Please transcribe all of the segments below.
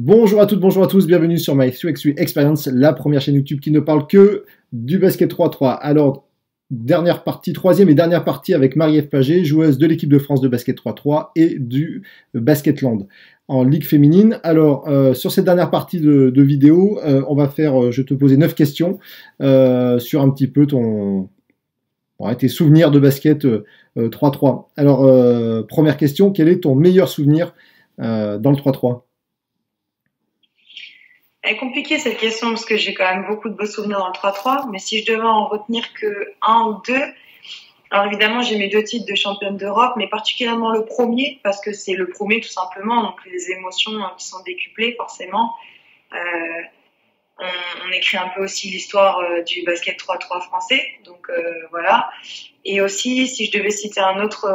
Bonjour à toutes, bonjour à tous, bienvenue sur My 3x3 Experience, la première chaîne YouTube qui ne parle que du basket 3-3. Alors, dernière partie, troisième et dernière partie avec Marie-Ève Paget, joueuse de l'équipe de France de basket 3-3 et du Basketland en Ligue féminine. Alors, sur cette dernière partie de vidéo, on va faire, je vais te poser 9 questions sur un petit peu tes souvenirs de basket 3-3. Alors, première question, quel est ton meilleur souvenir dans le 3-3? Elle est compliquée cette question parce que j'ai quand même beaucoup de beaux souvenirs dans le 3-3, mais si je devais en retenir que un ou deux, alors évidemment j'ai mes deux titres de championne d'Europe, mais particulièrement le premier parce que c'est le premier tout simplement, donc les émotions qui sont décuplées forcément. Euh, on écrit un peu aussi l'histoire du basket 3-3 français, donc voilà. Et aussi, si je devais citer un autre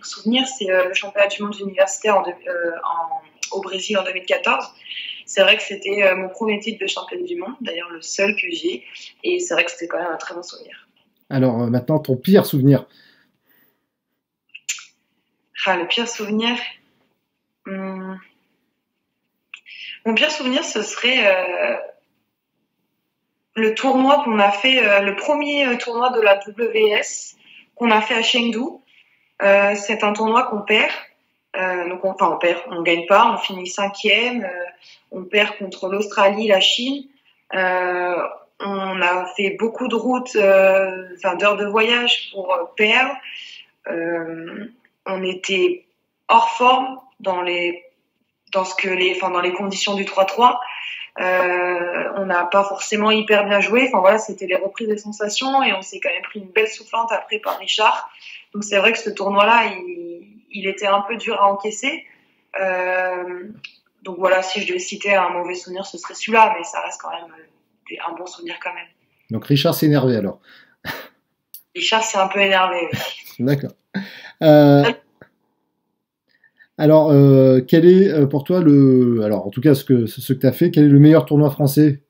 souvenir, c'est le championnat du monde universitaire au Brésil en 2014. C'est vrai que c'était mon premier titre de championne du monde, d'ailleurs le seul que j'ai, et c'est vrai que c'était quand même un très bon souvenir. Alors maintenant, ton pire souvenir. Le pire souvenir, mon pire souvenir, ce serait le tournoi qu'on a fait, le premier tournoi de la WS qu'on a fait à Chengdu. C'est un tournoi qu'on perd. Donc on perd, on gagne pas, on finit cinquième, on perd contre l'Australie, la Chine. On a fait beaucoup de routes, d'heures de voyage pour perdre. On était hors forme dans les conditions du 3-3. On n'a pas forcément hyper bien joué. Enfin voilà, c'était les reprises des sensations et on s'est quand même pris une belle soufflante après par Richard. Donc c'est vrai que ce tournoi-là, il était un peu dur à encaisser. Donc voilà, si je devais citer un mauvais souvenir, ce serait celui-là, mais ça reste quand même un bon souvenir quand même. Donc Richard s'est énervé alors. Richard s'est un peu énervé. Oui. D'accord. Alors, quel est pour toi alors en tout cas ce que tu as fait, quel est le meilleur tournoi français?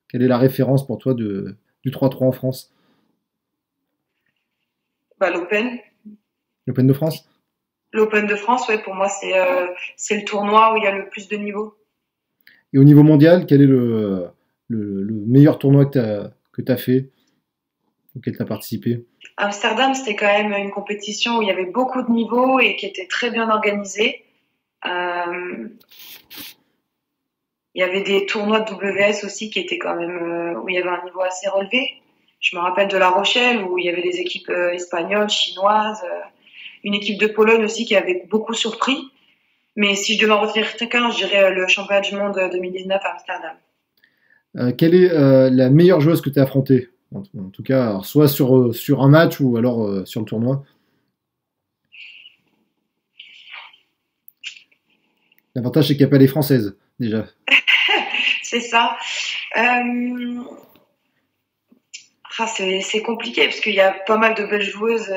Quelle est la référence pour toi du 3-3 en France? L'Open. L'Open de France? L'Open de France, ouais, pour moi c'est le tournoi où il y a le plus de niveaux. Et au niveau mondial, quel est le meilleur tournoi que tu as fait, auquel tu as participé? Amsterdam, c'était quand même une compétition où il y avait beaucoup de niveaux et qui était très bien organisée. Il y avait des tournois de WS aussi qui étaient quand même où il y avait un niveau assez relevé. Je me rappelle de La Rochelle où il y avait des équipes espagnoles, chinoises, une équipe de Pologne aussi qui avait beaucoup surpris. Mais si je devais en retenir quelqu'un, je dirais le championnat du monde 2019 à Amsterdam. Quelle est la meilleure joueuse que tu as affrontée? En tout cas, alors, soit sur un match ou alors sur le tournoi. L'avantage, c'est qu'il n'y a pas les françaises, déjà. C'est ça. C'est compliqué parce qu'il y a pas mal de belles joueuses.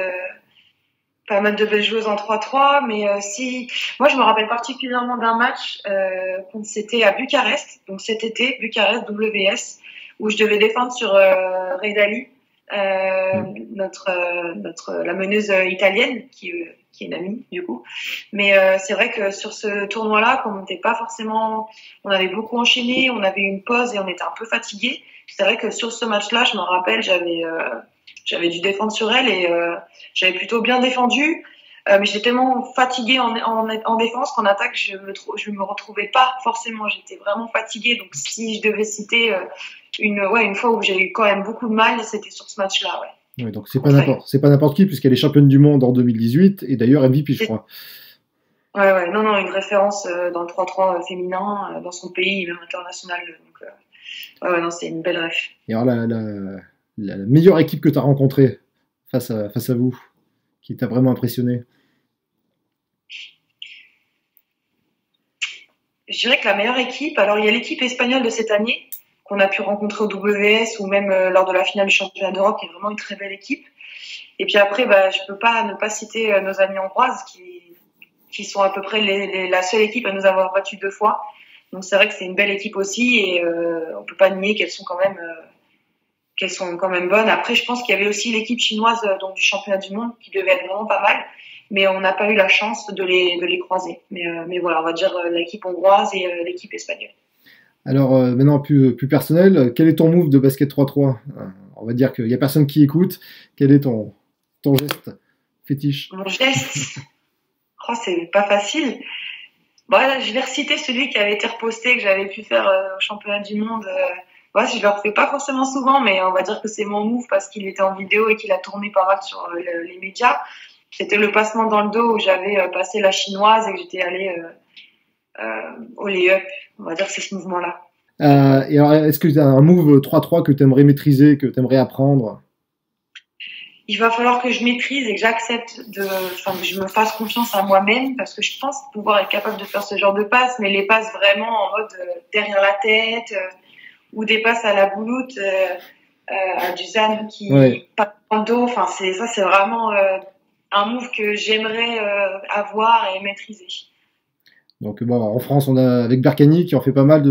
En 3-3, mais si moi je me rappelle particulièrement d'un match c'était à Bucarest, donc cet été, Bucarest WS, où je devais défendre sur Reidali, la meneuse italienne qui est une amie du coup. Mais c'est vrai que sur ce tournoi-là, comme on n'était pas forcément, on avait beaucoup enchaîné, on avait une pause et on était un peu fatigué. C'est vrai que sur ce match-là, je me rappelle, j'avais dû défendre sur elle et j'avais plutôt bien défendu. Mais j'étais tellement fatiguée en défense qu'en attaque, je me retrouvais pas forcément. J'étais vraiment fatiguée. Donc, si je devais citer une fois où j'ai eu quand même beaucoup de mal, c'était sur ce match-là. Ouais. Ouais, donc, c'est pas n'importe qui, puisqu'elle est championne du monde en 2018 et d'ailleurs MVP, je crois. Ouais. Non, une référence dans le 3-3 féminin, dans son pays, même international. Donc, non, c'est une belle ref. Et alors, la meilleure équipe que tu as rencontrée face à vous, qui t'a vraiment impressionné? Je dirais que la meilleure équipe, alors il y a l'équipe espagnole de cette année qu'on a pu rencontrer au WS ou même lors de la finale du championnat d'Europe, qui est vraiment une très belle équipe. Et puis après, je peux pas ne pas citer nos amis hongroises qui sont à peu près la seule équipe à nous avoir battus 2 fois. Donc c'est vrai que c'est une belle équipe aussi et on peut pas nier qu'elles sont quand même bonnes. Après, je pense qu'il y avait aussi l'équipe chinoise donc du championnat du monde qui devait être vraiment pas mal. mais on n'a pas eu la chance de les croiser. Mais voilà, on va dire l'équipe hongroise et l'équipe espagnole. Alors, maintenant, plus personnel, quel est ton move de basket 3-3? On va dire qu'il n'y a personne qui écoute. Quel est ton geste fétiche? Mon geste, oh, c'est pas facile. Voilà, je vais reciter celui qui avait été reposté, que j'avais pu faire au championnat du monde. Ouais, je le refais pas forcément souvent, mais on va dire que c'est mon move parce qu'il était en vidéo et qu'il a tourné pas mal sur les médias. C'était le passement dans le dos où j'avais passé la chinoise et que j'étais allée au lay-up. On va dire que c'est ce mouvement-là. Et alors, est-ce que tu as un move 3-3 que tu aimerais maîtriser, que tu aimerais apprendre? Il va falloir que je maîtrise et que que je me fasse confiance à moi-même parce que je pense pouvoir être capable de faire ce genre de passes, mais les passes vraiment en mode derrière la tête ou des passes à la bouloute, à Dusan qui passe dans le dos. Enfin, c'est vraiment un move que j'aimerais avoir et maîtriser. Donc, bon, en France, on a avec Berkani qui en fait pas mal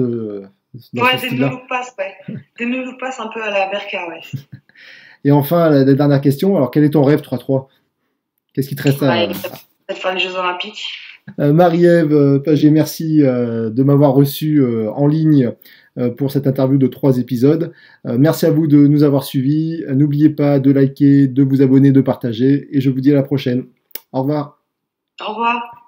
Ouais, des no-look passes, ouais. Des no-look passes un peu à la Berka, ouais. Et enfin, la dernière question, alors quel est ton rêve 3-3? Qu'est-ce qui te reste à... Peut-être faire les Jeux Olympiques. Marie-Ève Pagé, merci de m'avoir reçu en ligne pour cette interview de 3 épisodes. Merci à vous de nous avoir suivis. N'oubliez pas de liker, de vous abonner, de partager. Et je vous dis à la prochaine. Au revoir. Au revoir.